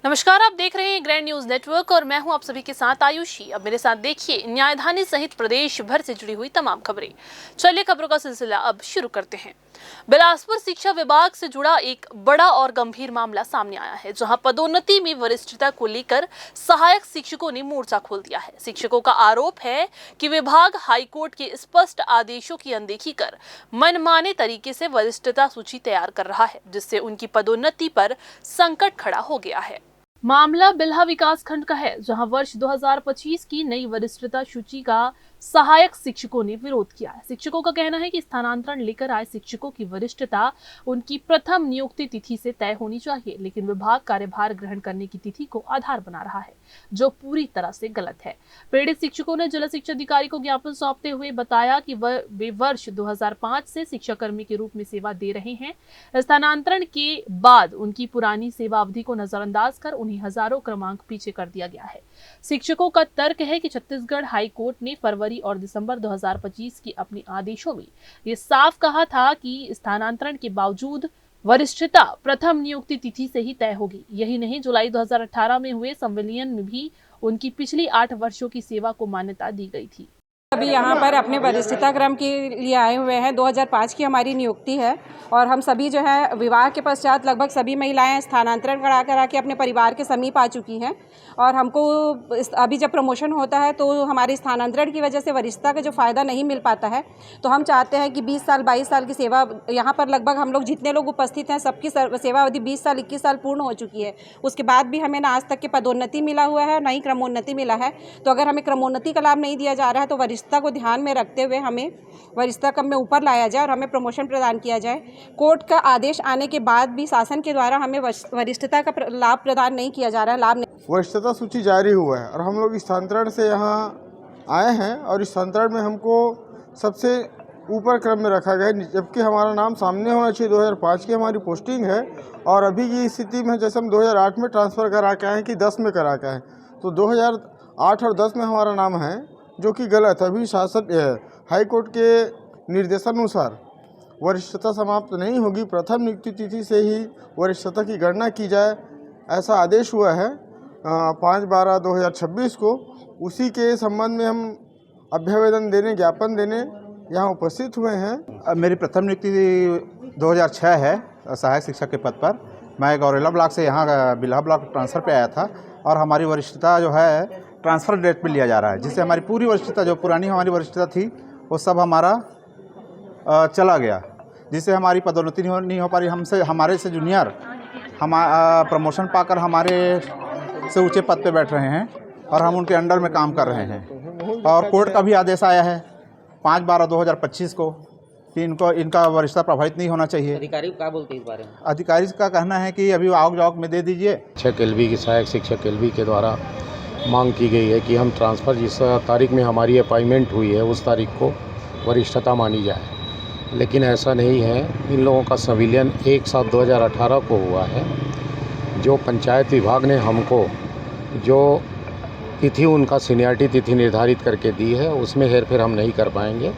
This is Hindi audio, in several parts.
नमस्कार, आप देख रहे हैं ग्रैंड न्यूज नेटवर्क और मैं हूं आप सभी के साथ आयुषी। अब मेरे साथ देखिए न्यायधानी सहित प्रदेश भर से जुड़ी हुई तमाम खबरें। चलिए खबरों का सिलसिला अब शुरू करते हैं। बिलासपुर शिक्षा विभाग से जुड़ा एक बड़ा और गंभीर मामला सामने आया है, जहां पदोन्नति में वरिष्ठता को लेकर सहायक शिक्षकों ने मोर्चा खोल दिया है। शिक्षकों का आरोप है कि विभाग हाईकोर्ट के स्पष्ट आदेशों की अनदेखी कर मनमाने तरीके से वरिष्ठता सूची तैयार कर रहा है, जिससे उनकी पदोन्नति पर संकट खड़ा हो गया है। मामला बिल्हा विकास खंड का है, जहां वर्ष 2025 की नई वरिष्ठता सूची का सहायक शिक्षकों ने विरोध किया है। शिक्षकों का कहना है कि स्थानांतरण लेकर आए शिक्षकों की वरिष्ठता उनकी प्रथम नियुक्ति तिथि से तय होनी चाहिए, लेकिन विभाग कार्यभार ग्रहण करने की तिथि को आधार बना रहा है, जो पूरी तरह से गलत है। पीड़ित शिक्षकों ने जिला शिक्षा अधिकारी को ज्ञापन सौंपते हुए बताया कि वे वर्ष 2005 से शिक्षाकर्मी के रूप में सेवा दे रहे हैं। स्थानांतरण के बाद उनकी पुरानी सेवा अवधि को नजरअंदाज कर उन्हें हजारों क्रमांक पीछे कर दिया गया है। शिक्षकों का तर्क है कि छत्तीसगढ़ हाई कोर्ट ने फरवरी और दिसंबर 2025 के अपने आदेशों में ये साफ कहा था कि स्थानांतरण के बावजूद वरिष्ठता प्रथम नियुक्ति तिथि से ही तय होगी। यही नहीं, जुलाई 2018 में हुए संविलियन में भी उनकी पिछली 8 वर्षों की सेवा को मान्यता दी गई थी। अभी यहाँ पर अपने वरिष्ठता क्रम के लिए आए हुए हैं। 2005 की हमारी नियुक्ति है और हम सभी जो है विवाह के पश्चात लगभग सभी महिलाएं स्थानांतरण करा के अपने परिवार के समीप आ चुकी हैं और हमको अभी जब प्रमोशन होता है तो हमारे स्थानांतरण की वजह से वरिष्ठता का जो फ़ायदा नहीं मिल पाता है, तो हम चाहते हैं कि 20 साल 22 साल की सेवा यहाँ पर लगभग हम लोग जितने लोग उपस्थित हैं सबकी सेवा अवधि 20 साल 21 साल पूर्ण हो चुकी है। उसके बाद भी हमें ना आज तक के पदोन्नति मिला हुआ है, ना ही क्रमोन्नति मिला है। तो अगर हमें क्रमोन्नति का लाभ नहीं दिया जा रहा है तो वरिष्ठता को ध्यान में रखते हुए हमें वरिष्ठता क्रम में ऊपर लाया जाए और हमें प्रमोशन प्रदान किया जाए। कोर्ट का आदेश आने के बाद भी शासन के द्वारा हमें वरिष्ठता का लाभ प्रदान नहीं किया जा रहा है। लाभ नहीं, वरिष्ठता सूची जारी हुआ है और हम लोग स्थानांतरण से यहाँ आए हैं और स्थानांतरण में हमको सबसे ऊपर क्रम में रखा गया है, जबकि हमारा नाम सामने होना चाहिए। 2005 की हमारी पोस्टिंग है और अभी की स्थिति में जैसे हम 2008 में ट्रांसफ़र करा के आए कि 10 में करा के आए, तो 2008 और 10 में हमारा नाम है, जो कि गलत है। अभी शासन हाई कोर्ट के निर्देशानुसार वरिष्ठता समाप्त नहीं होगी, प्रथम नियुक्ति तिथि से ही वरिष्ठता की गणना की जाए, ऐसा आदेश हुआ है 5/12/2026 को। उसी के संबंध में हम अभ्यावेदन देने, ज्ञापन देने यहाँ उपस्थित हुए हैं। मेरी प्रथम नियुक्ति 2006 है सहायक शिक्षक के पद पर। मैं गौरेला ब्लॉक से यहाँ बिल्हा ब्लॉक ट्रांसफ़र पे आया था और हमारी वरिष्ठता जो है ट्रांसफ़र डेट पे लिया जा रहा है, जिससे हमारी पूरी वरिष्ठता जो पुरानी हमारी वरिष्ठता थी वो सब हमारा चला गया, जिससे हमारी पदोन्नति नहीं हो पा रही। हमारे से जूनियर प्रमोशन पाकर हमारे से ऊंचे पद पे बैठ रहे हैं और हम उनके अंडर में काम कर रहे हैं। और कोर्ट का भी आदेश आया है 5/12/2025 को कि इनका वरिष्ठता प्रभावित नहीं होना चाहिए। अधिकारी क्या बोलते हैं इस बारे में? अधिकारी का कहना है कि अभी आवक जावक में दे दीजिए। शिक्षक एलबी की सहायक शिक्षक एलबी के द्वारा मांग की गई है कि हम ट्रांसफ़र जिस तारीख में हमारी अपॉइंटमेंट हुई है उस तारीख को वरिष्ठता मानी जाए, लेकिन ऐसा नहीं है। इन लोगों का संविलियन 1/7/2018 को हुआ है। जो पंचायत विभाग ने हमको जो तिथि उनका सीनियरिटी तिथि निर्धारित करके दी है उसमें हेरफेर हम नहीं कर पाएंगे।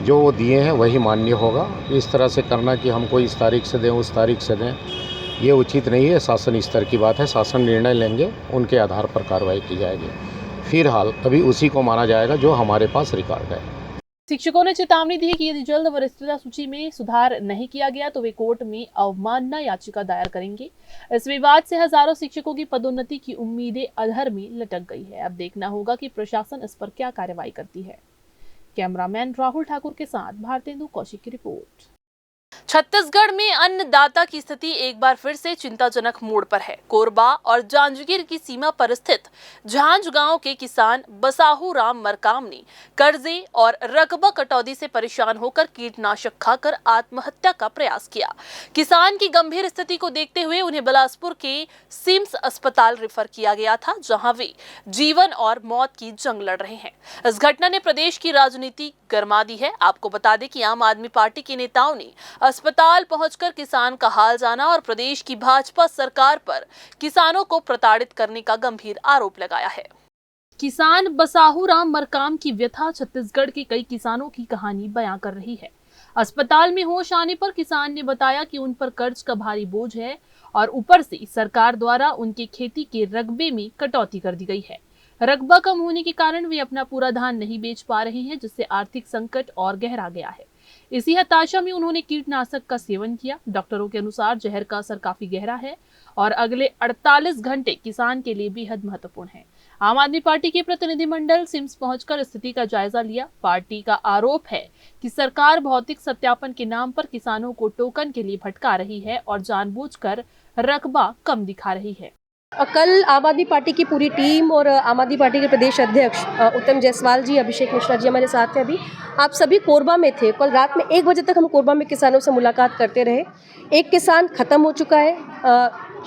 जो वो दिए हैं वही मान्य होगा। इस तरह से करना कि हमको इस तारीख से दें उस तारीख से दें, ये उचित नहीं है। शासन स्तर की बात है, शासन निर्णय लेंगे, उनके आधार पर कार्रवाई की जाएगी। फिलहाल अभी उसी को माना जाएगा जो हमारे पास रिकॉर्ड है। शिक्षकों ने चेतावनी दी कि यदि जल्द वरिष्ठता सूची में सुधार नहीं किया गया तो वे कोर्ट में अवमानना याचिका दायर करेंगे। इस विवाद से हजारों शिक्षकों की पदोन्नति की उम्मीदें अधर में लटक गई है। अब देखना होगा कि प्रशासन इस पर क्या कार्रवाई करती है। कैमरामैन राहुल ठाकुर के साथ भारतेंदु कौशिक की रिपोर्ट। छत्तीसगढ़ में अन्नदाता की स्थिति एक बार फिर से चिंताजनक मोड़ पर है। कोरबा और जांजगीर की सीमा पर स्थित झांझ गांव के किसान बसाहू राम मरकाम ने कर्जे और रकबा कटौती से परेशान होकर कीटनाशक खाकर आत्महत्या का प्रयास किया। किसान की गंभीर स्थिति को देखते हुए उन्हें बिलासपुर के सिम्स अस्पताल रेफर किया गया था, जहां वे जीवन और मौत की जंग लड़ रहे हैं। इस घटना ने प्रदेश की राजनीति गर्मा दी है। आपको बता दें कि आम आदमी पार्टी के नेताओं ने अस्पताल पहुंचकर किसान का हाल जाना और प्रदेश की भाजपा सरकार पर किसानों को प्रताड़ित करने का गंभीर आरोप लगाया है। किसान बसाहू राम मरकाम की व्यथा छत्तीसगढ़ के कई किसानों की कहानी बयां कर रही है। अस्पताल में होश आने पर किसान ने बताया कि उन पर कर्ज का भारी बोझ है और ऊपर से सरकार द्वारा उनकी खेती के रकबे में कटौती कर दी गई है। रकबा कम होने के कारण वे अपना पूरा धान नहीं बेच पा रहे हैं, जिससे आर्थिक संकट और गहरा गया है। इसी हताशा में उन्होंने कीटनाशक का सेवन किया। डॉक्टरों के अनुसार जहर का असर काफी गहरा है और अगले 48 घंटे किसान के लिए बेहद महत्वपूर्ण है। आम आदमी पार्टी के प्रतिनिधिमंडल सिम्स पहुंचकर स्थिति का जायजा लिया। पार्टी का आरोप है कि सरकार भौतिक सत्यापन के नाम पर किसानों को टोकन के लिए भटका रही है और जानबूझकर रकबा कम दिखा रही है। कल आम आदमी पार्टी की पूरी टीम और आम आदमी पार्टी के प्रदेश अध्यक्ष उत्तम जायसवाल जी, अभिषेक मिश्रा जी हमारे साथ हैं। अभी आप सभी कोरबा में थे। कल रात में 1 बजे तक हम कोरबा में किसानों से मुलाकात करते रहे। एक किसान ख़त्म हो चुका है,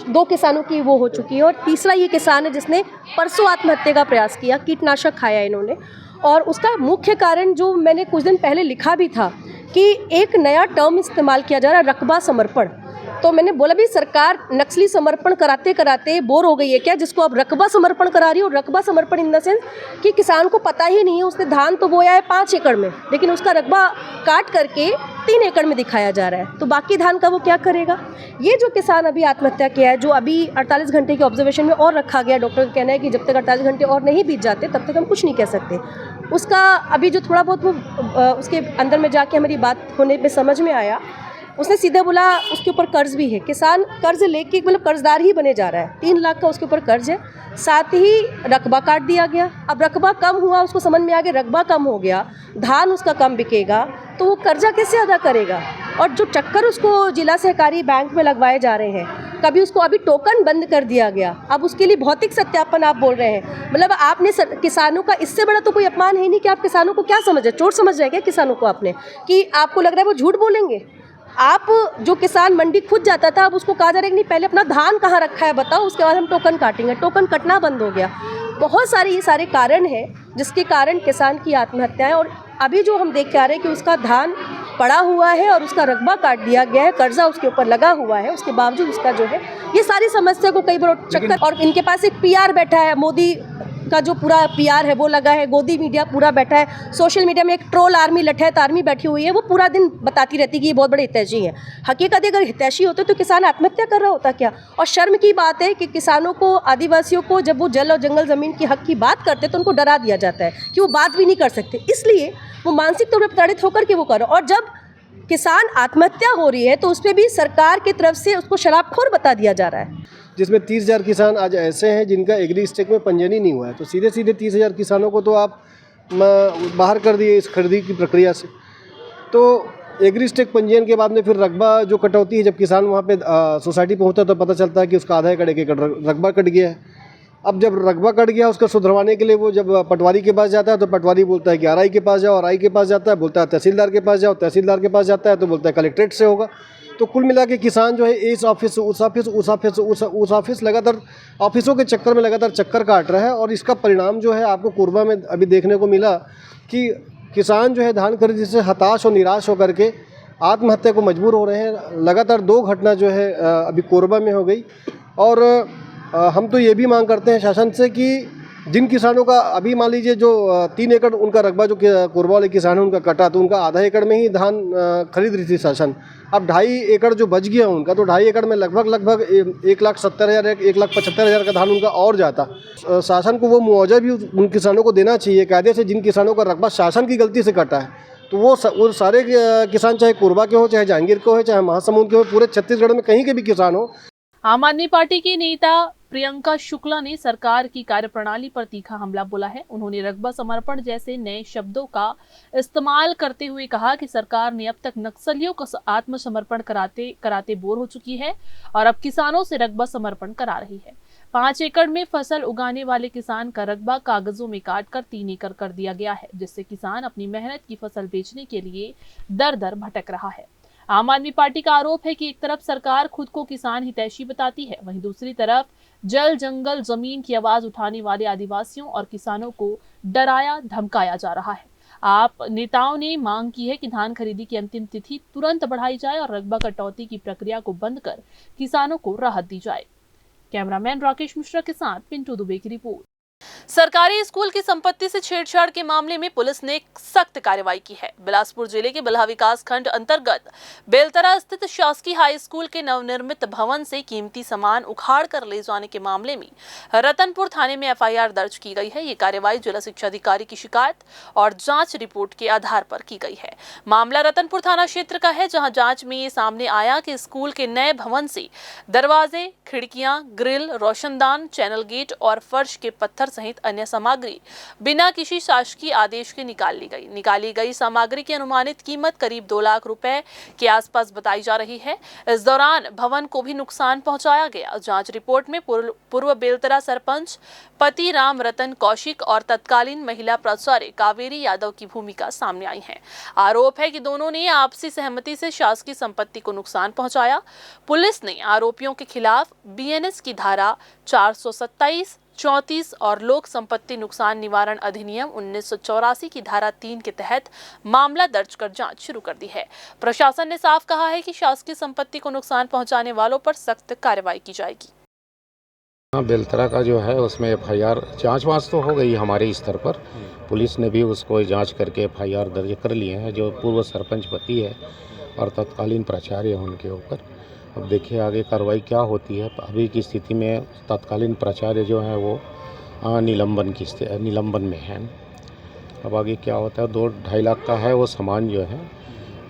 2 किसानों की वो हो चुकी है और तीसरा ये किसान है जिसने परसों आत्महत्या का प्रयास किया। कीटनाशक खाया इन्होंने और उसका मुख्य कारण जो मैंने कुछ दिन पहले लिखा भी था कि एक नया टर्म इस्तेमाल किया जा रहा है, रकबा समर्पण। तो मैंने बोला भी सरकार नक्सली समर्पण कराते कराते बोर हो गई है क्या, जिसको अब रकबा समर्पण करा रही है। और रकबा समर्पण इन द सेंस कि किसान को पता ही नहीं है, उसने धान तो बोया है 5 एकड़ में, लेकिन उसका रकबा काट करके 3 एकड़ में दिखाया जा रहा है। तो बाकी धान का वो क्या करेगा। ये जो किसान अभी आत्महत्या किया है, जो अभी 48 घंटे के ऑब्जर्वेशन में और रखा गया, डॉक्टर का कहना है कि जब तक 48 घंटे और नहीं बीत जाते तब तक हम कुछ नहीं कह सकते। उसका अभी जो थोड़ा बहुत वो उसके अंदर में जाके हमारी बात होने पे समझ में आया, उसने सीधे बोला उसके ऊपर कर्ज भी है। किसान कर्ज लेके मतलब कर्जदार ही बने जा रहा है। 3 लाख का उसके ऊपर कर्ज है, साथ ही रकबा काट दिया गया। अब रकबा कम हुआ, उसको समझ में आ गया रकबा कम हो गया, धान उसका कम बिकेगा, तो वो कर्जा कैसे अदा करेगा। और जो चक्कर उसको जिला सहकारी बैंक में लगवाए जा रहे हैं, कभी उसको अभी टोकन बंद कर दिया गया, अब उसके लिए भौतिक सत्यापन आप बोल रहे हैं। मतलब आपने किसानों का इससे बड़ा तो कोई अपमान है नहीं कि आप किसानों को क्या समझ रहे, चोट समझ रहे हैं क्या किसानों को आपने, कि आपको लग रहा है वो झूठ बोलेंगे। आप जो किसान मंडी खुद जाता था, अब उसको कहा जा रहा है कि नहीं पहले अपना धान कहाँ रखा है बताओ, उसके बाद हम टोकन काटेंगे। टोकन कटना बंद हो गया। बहुत सारे ये सारे कारण हैं जिसके कारण किसान की आत्महत्या है। और अभी जो हम देख के आ रहे हैं कि उसका धान पड़ा हुआ है और उसका रकबा काट दिया गया है, कर्जा उसके ऊपर लगा हुआ है, उसके बावजूद उसका जो है ये सारी समस्या को कई बार चक्कर। और इनके पास एक PR बैठा है, मोदी का जो पूरा PR है वो लगा है, गोदी मीडिया पूरा बैठा है, सोशल मीडिया में एक ट्रोल आर्मी, लठैत आर्मी बैठी हुई है, वो पूरा दिन बताती रहती है कि ये बहुत बड़े हितैषी हैं। हकीकत अगर हितैषी होते तो किसान आत्महत्या कर रहा होता क्या। और शर्म की बात है कि किसानों को, आदिवासियों को जब वो जल और जंगल ज़मीन की हक की बात करते तो उनको डरा दिया जाता है कि वो बात भी नहीं कर सकते, इसलिए वो मानसिक तौर पर प्रताड़ित होकर के वो करो। और जब किसान आत्महत्या हो रही है तो उस पर भी सरकार की तरफ से उसको शराबखोर बता दिया जा रहा है, जिसमें 30,000 किसान आज ऐसे हैं जिनका एग्री स्टेक में पंजीयन ही नहीं हुआ है। तो सीधे सीधे 30,000 किसानों को तो आप बाहर कर दिए इस खरीदी की प्रक्रिया से। तो एग्री स्टेक पंजीयन के बाद में फिर रकबा जो कटौती है, जब किसान वहाँ पे सोसाइटी पहुँचता है तो पता चलता है कि उसका आधा एकड़ 1 एकड़ रकबा कट गया है। अब जब रकबा कट गया, उसका सुधरवाने के लिए वो जब पटवारी के पास जाता है तो पटवारी बोलता है कि RI के पास जाओ, RI के पास जाता है बोलता है तहसीलदार के पास जाओ, तहसीलदार के पास जाता है तो बोलता है कलेक्ट्रेट से होगा। तो कुल मिला के किसान जो है इस ऑफिस उस ऑफिस लगातार ऑफिसों के चक्कर में लगातार चक्कर काट रहा है। और इसका परिणाम जो है आपको कोरबा में अभी देखने को मिला कि किसान जो है धान खरीदी से हताश और निराश होकर के आत्महत्या को मजबूर हो रहे हैं। लगातार 2 घटना जो है अभी कोरबा में हो गई। और हम तो ये भी मांग करते हैं शासन से कि जिन किसानों का अभी मान लीजिए जो 3 एकड़ उनका रकबा जो कोरबा वाले किसान है उनका कटा, तो उनका आधा एकड़ में ही धान खरीद रही थी शासन। अब 2.5 एकड़ जो बच गया उनका, तो 2.5 एकड़ में लगभग 1,70,000 1,75,000 का धान उनका और जाता। शासन को वो मुआवजा भी उन किसानों को देना चाहिए कायदे से जिन किसानों का रकबा शासन की गलती से कटा है। तो वो सारे किसान, चाहे कोरबा के हो, चाहे जहांगीर के हो, चाहे महासमुंद के हो, पूरे छत्तीसगढ़ में कहीं के भी किसान हो। आम आदमी पार्टी के नेता प्रियंका शुक्ला ने सरकार की कार्यप्रणाली पर तीखा हमला बोला है। उन्होंने रकबा समर्पण जैसे नए शब्दों का इस्तेमाल करते हुए कहा कि सरकार ने अब तक नक्सलियों को आत्मसमर्पण कराते कराते बोर हो चुकी है और अब किसानों से रकबा समर्पण करा रही है। 5 एकड़ में फसल उगाने वाले किसान का रकबा कागजों में काटकर 3 एकड़ कर दिया गया है, जिससे किसान अपनी मेहनत की फसल बेचने के लिए दर दर भटक रहा है। आम आदमी पार्टी का आरोप है कि एक तरफ सरकार खुद को किसान हितैषी बताती है, वहीं दूसरी तरफ जल जंगल जमीन की आवाज उठाने वाले आदिवासियों और किसानों को डराया धमकाया जा रहा है। आप नेताओं ने मांग की है कि धान खरीदी की अंतिम तिथि तुरंत बढ़ाई जाए और रकबा कटौती की प्रक्रिया को बंद कर किसानों को राहत दी जाए। कैमरामैन राकेश मिश्रा के साथ पिंटू दुबे की रिपोर्ट। सरकारी स्कूल की संपत्ति से छेड़छाड़ के मामले में पुलिस ने सख्त कार्रवाई की है। बिलासपुर जिले के बिल्हा विकास खंड अंतर्गत बेलतरा स्थित शासकीय हाई स्कूल के नवनिर्मित भवन से कीमती सामान उखाड़ कर ले जाने के मामले में रतनपुर थाने में एफआईआर दर्ज की गई है। ये कार्रवाई जिला शिक्षा अधिकारी की शिकायत और जांच रिपोर्ट के आधार पर की गई है। मामला रतनपुर थाना क्षेत्र का है, जहां जांच में ये सामने आया कि स्कूल के नए भवन से दरवाजे, खिड़कियां, ग्रिल, रोशनदान, चैनल गेट और फर्श के पत्थर सहित अन्य सामग्री बिना किसी शासकीय आदेश के निकाली गई सामग्री की अनुमानित कीमत करीब 2 लाख रुपए के आसपास बताई जा रही है। इस दौरान भवन को भी नुकसान पहुंचाया गया। जांच रिपोर्ट में पूर्व बेलतरा सरपंच पति राम रतन कौशिक और तत्कालीन महिला प्राचार्य कावेरी यादव की भूमिका सामने आई है। आरोप है कि दोनों ने आपसी सहमति से शासकीय संपत्ति को नुकसान पहुंचाया। पुलिस ने आरोपियों के खिलाफ बीएनएस की धारा 427, 34 और लोक संपत्ति नुकसान निवारण अधिनियम 1984 की धारा 3 के तहत मामला दर्ज कर जांच शुरू कर दी है। प्रशासन ने साफ कहा है कि शासकीय संपत्ति को नुकसान पहुंचाने वालों पर सख्त कार्रवाई की जाएगी। बेलतरा का जो है उसमें एफआईआर जांच तो हो गई हमारे स्तर पर। पुलिस ने भी उसको जांच करके एफआईआर दर्ज कर लिए हैं। जो पूर्व सरपंच पति है और तत्कालीन प्राचार्य है उनके ऊपर। अब देखिए आगे कार्रवाई क्या होती है। अभी की स्थिति में तत्कालीन प्राचार्य जो है वो निलंबन में है। अब आगे क्या होता है। 2-2.5 लाख का है वो सामान जो है।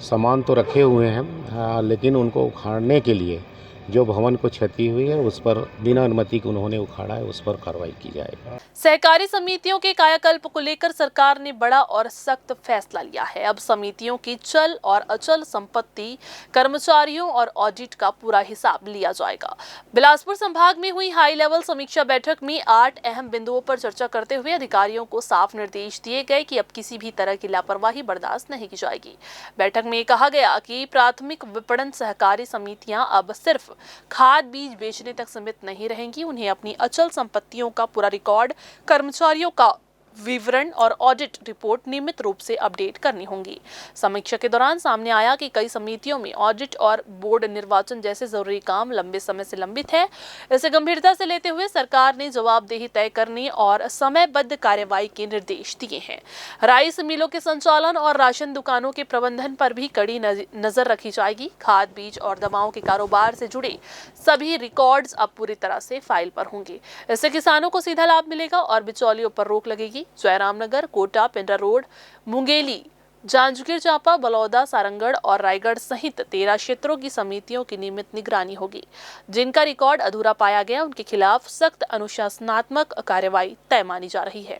सामान तो रखे हुए हैं, लेकिन उनको उखाड़ने के लिए जो भवन को क्षति हुई है उस पर बिना अनुमति के उन्होंने उखाड़ा है, उस पर कार्रवाई की जाएगी। सहकारी समितियों के कायाकल्प को लेकर सरकार ने बड़ा और सख्त फैसला लिया है। अब समितियों की चल और अचल संपत्ति, कर्मचारियों और ऑडिट का पूरा हिसाब लिया जाएगा। बिलासपुर संभाग में हुई हाई लेवल समीक्षा बैठक में 8 अहम बिंदुओं पर चर्चा करते हुए अधिकारियों को साफ निर्देश दिए गए कि अब किसी भी तरह की लापरवाही बर्दाश्त नहीं की जाएगी। बैठक में कहा गया कि प्राथमिक विपणन सहकारी समितियां अब सिर्फ खाद बीज बेचने तक सीमित नहीं रहेंगी। उन्हें अपनी अचल संपत्तियों का पूरा रिकॉर्ड, कर्मचारियों का विवरण और ऑडिट रिपोर्ट नियमित रूप से अपडेट करनी होंगी। समीक्षा के दौरान सामने आया कि कई समितियों में ऑडिट और बोर्ड निर्वाचन जैसे जरूरी काम लंबे समय से लंबित है। इसे गंभीरता से लेते हुए सरकार ने जवाबदेही तय करने और समयबद्ध कार्यवाही के निर्देश दिए हैं। राइस मिलों के संचालन और राशन दुकानों के प्रबंधन पर भी कड़ी नजर रखी जाएगी। खाद बीज और दवाओं के कारोबार से जुड़े सभी रिकॉर्ड्स अब पूरी तरह से फाइल पर होंगे। इससे किसानों को सीधा लाभ मिलेगा और बिचौलियों पर रोक लगेगी। जयरामनगर, कोटा, पिंडरा रोड, मुंगेली, जांजगीर चांपा, बलौदा, सारंगढ़ और रायगढ़ सहित 13 क्षेत्रों की समितियों की नियमित निगरानी होगी। जिनका रिकॉर्ड अधूरा पाया गया उनके खिलाफ सख्त अनुशासनात्मक कार्रवाई तय मानी जा रही है।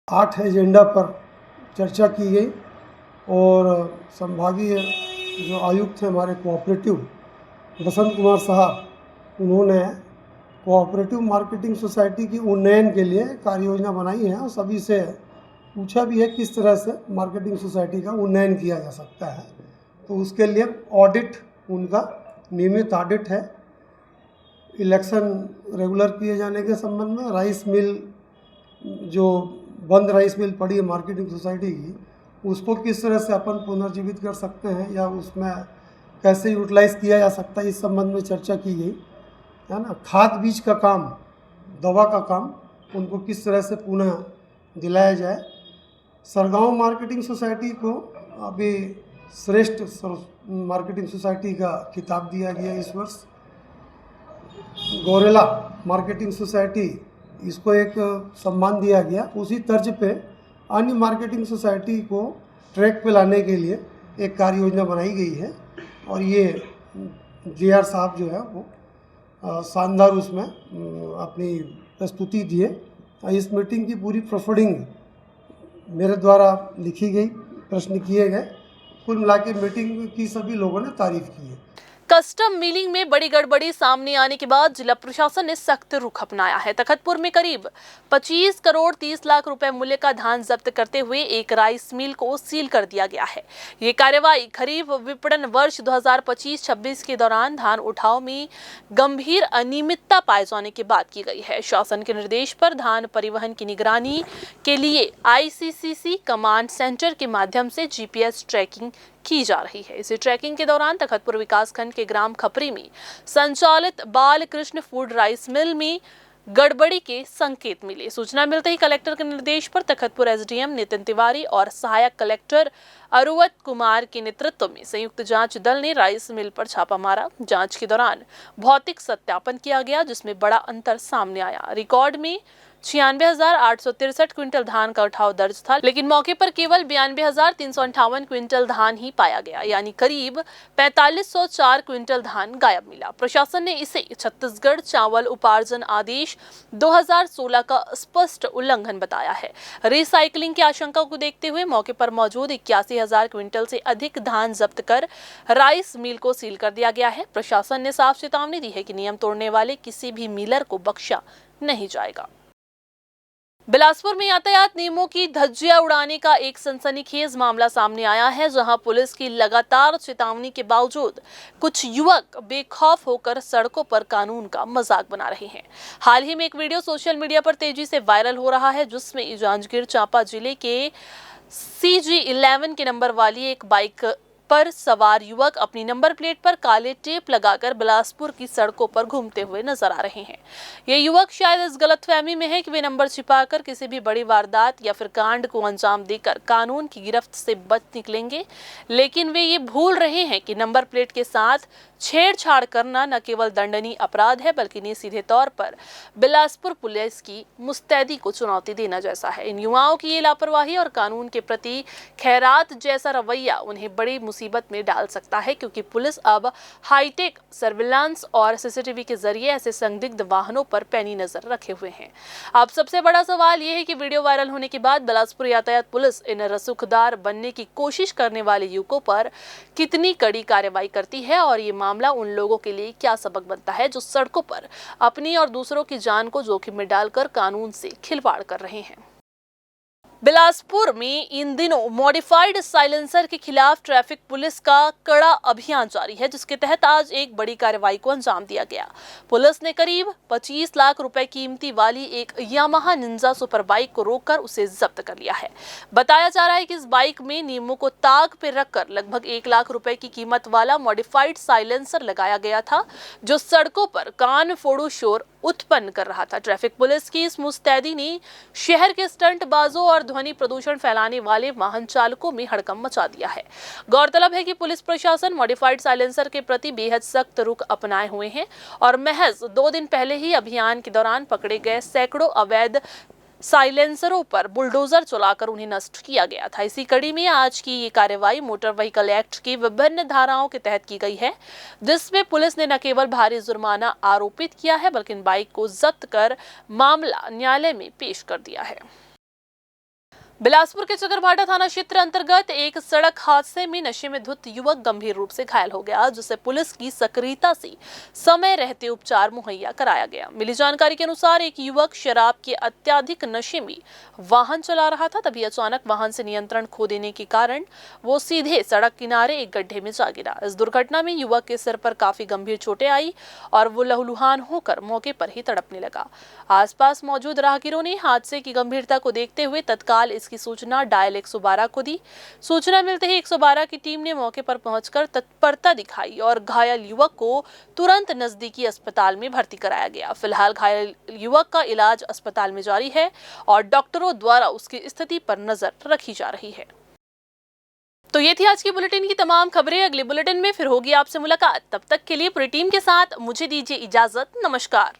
8 एजेंडा पर चर्चा की गई और संभागीय जो आयुक्त हैं हमारे कोऑपरेटिव बसंत कुमार साहब, उन्होंने कोऑपरेटिव मार्केटिंग सोसाइटी की उन्नयन के लिए कार्य योजना बनाई है और सभी से पूछा भी है किस तरह से मार्केटिंग सोसाइटी का उन्नयन किया जा सकता है। तो उसके लिए ऑडिट, उनका नियमित ऑडिट है। इलेक्शन रेगुलर किए जाने के संबंध में राइस मिल, जो बंद राइस मिल पड़ी है मार्केटिंग सोसाइटी की, उसको किस तरह से अपन पुनर्जीवित कर सकते हैं या उसमें कैसे यूटिलाइज़ किया जा सकता है, इस संबंध में चर्चा की गई है ना। खाद बीज का काम, दवा का काम, उनको किस तरह से पुनः दिलाया जाए। सरगांव मार्केटिंग सोसाइटी को अभी श्रेष्ठ मार्केटिंग सोसाइटी का खिताब दिया गया इस वर्ष। गौरेला मार्केटिंग सोसाइटी, इसको एक सम्मान दिया गया। उसी तर्ज पे अन्य मार्केटिंग सोसाइटी को ट्रैक पे लाने के लिए एक कार्य योजना बनाई गई है और ये JR साहब जो है वो शानदार उसमें अपनी प्रस्तुति दिए। इस मीटिंग की पूरी प्रोफोर्डिंग मेरे द्वारा लिखी गई, प्रश्न किए गए। कुल मिला के मीटिंग की सभी लोगों ने तारीफ की है। कस्टम मिलिंग में बड़ी गड़बड़ी सामने आने के बाद जिला प्रशासन ने सख्त रुख अपनाया है। तखतपुर में करीब 25 करोड़ 30 लाख रुपए मूल्य का धान जब्त करते हुए एक राइस मिल को सील कर दिया गया है। ये कार्रवाई खरीफ विपणन वर्ष 2025-26 के दौरान धान उठाव में गंभीर अनियमितता पाए जाने के बाद की गई है। शासन के निर्देश पर धान परिवहन की निगरानी के लिए ICCC कमांड सेंटर के माध्यम से GPS ट्रैकिंग की जा रही है। इसी ट्रैकिंग के दौरान तखतपुर विकासखंड के ग्राम खपरी में संचालित बाल कृष्ण फूड राइस मिल में गड़बड़ी के संकेत मिले। सूचना मिलते ही कलेक्टर के निर्देश पर तखतपुर एसडीएम नितिन तिवारी और सहायक कलेक्टर अरुवत कुमार के नेतृत्व में संयुक्त जांच दल ने राइस मिल पर छापा मारा। जांच के दौरान भौतिक सत्यापन किया गया, जिसमें बड़ा अंतर सामने आया। रिकॉर्ड में 96,863 क्विंटल धान का उठाव दर्ज था, लेकिन मौके पर केवल 92,358 क्विंटल धान ही पाया गया, यानी करीब 4504 क्विंटल धान गायब मिला। प्रशासन ने इसे छत्तीसगढ़ चावल उपार्जन आदेश 2016 का स्पष्ट उल्लंघन बताया है। रिसाइकलिंग की आशंका को देखते हुए मौके पर मौजूद 81,000 क्विंटल से अधिक धान जब्त कर राइस मिल को सील कर दिया गया है। प्रशासन ने साफ चेतावनी दी है कि नियम तोड़ने वाले किसी भी मिलर को बख्शा नहीं जाएगा। बिलासपुर में यातायात नियमों की धज्जियां उड़ाने का एक सनसनीखेज मामला सामने आया है, जहां पुलिस की लगातार चेतावनी के बावजूद कुछ युवक बेखौफ होकर सड़कों पर कानून का मजाक बना रहे हैं। हाल ही में एक वीडियो सोशल मीडिया पर तेजी से वायरल हो रहा है, जिसमें जांजगीर चांपा जिले के CG11 के नंबर वाली एक बाइक पर सवार युवक अपनी नंबर प्लेट पर काले टेप लगाकर बिलासपुर की सड़कों पर घूमते हुए नजर आ रहे हैं। ये युवक शायद इस गलतफहमी में है कि वे नंबर छिपाकर किसी भी बड़ी वारदात या फिर कांड को अंजाम देकर कानून की गिरफ्त से बच निकलेंगे, लेकिन वे ये भूल रहे हैं कि नंबर प्लेट के साथ छेड़छाड़ करना न केवल दंडनीय अपराध है, बल्कि ये सीधे तौर पर बिलासपुर पुलिस की मुस्तैदी को चुनौती देना जैसा है। इन युवाओं की ये लापरवाही और कानून के प्रति खैरात जैसा रवैया उन्हें बड़ी मुसीबत में डाल सकता है, क्योंकि पुलिस अब हाईटेक सर्विलांस और CCTV के जरिए ऐसे संदिग्ध वाहनों पर पैनी नजर रखे हुए हैं। अब सबसे बड़ा सवाल यह है कि वीडियो वायरल होने के बाद बिलासपुर यातायात पुलिस इन रसूखदार बनने की कोशिश करने वाले युवकों पर कितनी कड़ी कार्रवाई करती है, और ये मामला उन लोगों के लिए क्या सबक बनता है जो सड़कों पर अपनी और दूसरों की जान को जोखिम में डालकर कानून से खिलवाड़ कर रहे हैं। बिलासपुर में इन दिनों मॉडिफाइड साइलेंसर के खिलाफ ट्रैफिक पुलिस का कड़ा अभियान जारी है, जिसके तहत आज एक बड़ी कार्रवाई को अंजाम दिया गया। पुलिस ने करीब 25 लाख रुपए कीमती वाली एक यामाहा निंजा सुपर बाइक को रोककर उसे जब्त कर लिया है। बताया जा रहा है कि इस बाइक में नियमों को ताक पे रखकर लगभग 1 लाख रुपए की कीमत वाला मॉडिफाइड साइलेंसर लगाया गया था, जो सड़कों पर कान फोड़ू शोर उत्पन्न कर रहा था। ट्रैफिक पुलिस की इस मुस्तैदी ने शहर के स्टंटबाजों और ध्वनि प्रदूषण फैलाने वाले वाहन चालकों में हड़कंप मचा दिया है। गौरतलब है कि पुलिस प्रशासन मॉडिफाइड साइलेंसर के प्रति बेहद सख्त रुख अपनाए हुए हैं और महज 2 दिन पहले ही अभियान के दौरान पकड़े गए सैकड़ों अवैध साइलेंसरों पर बुलडोजर चलाकर उन्हें नष्ट किया गया था। इसी कड़ी में आज की ये कार्रवाई मोटर व्हीकल एक्ट की विभिन्न धाराओं के तहत की गई है, जिसमें पुलिस ने न केवल भारी जुर्माना आरोपित किया है, बल्कि बाइक को जब्त कर मामला न्यायालय में पेश कर दिया है। बिलासपुर के चकरभाटा थाना क्षेत्र अंतर्गत एक सड़क हादसे में नशे में धुत युवक गंभीर रूप से घायल हो गया, जिसे पुलिस की सक्रियता से समय रहते उपचार मुहैया कराया गया। मिली जानकारी के अनुसार एक युवक शराब के अत्यधिक नशे में वाहन चला रहा था, तभी अचानक वाहन से नियंत्रण खो देने के कारण वो सीधे सड़क किनारे एक गड्ढे में जा गिरा। इस दुर्घटना में युवक के सिर पर काफी गंभीर चोटें आई और वो लहूलुहान होकर मौके पर ही तड़पने लगा। आसपास मौजूद राहगीरों ने हादसे की गंभीरता को देखते हुए तत्काल की सूचना डायल 112 को दी। सूचना मिलते ही 112 की टीम ने मौके पर पहुंचकर तत्परता दिखाई और घायल युवक को तुरंत नजदीकी अस्पताल में भर्ती कराया गया। फिलहाल घायल युवक का इलाज अस्पताल में जारी है और डॉक्टरों द्वारा उसकी स्थिति पर नजर रखी जा रही है। तो ये थी आज की बुलेटिन की तमाम खबरें। अगले बुलेटिन में फिर होगी आपसे मुलाकात। तब तक के लिए पूरी टीम के साथ मुझे दीजिए इजाजत। नमस्कार।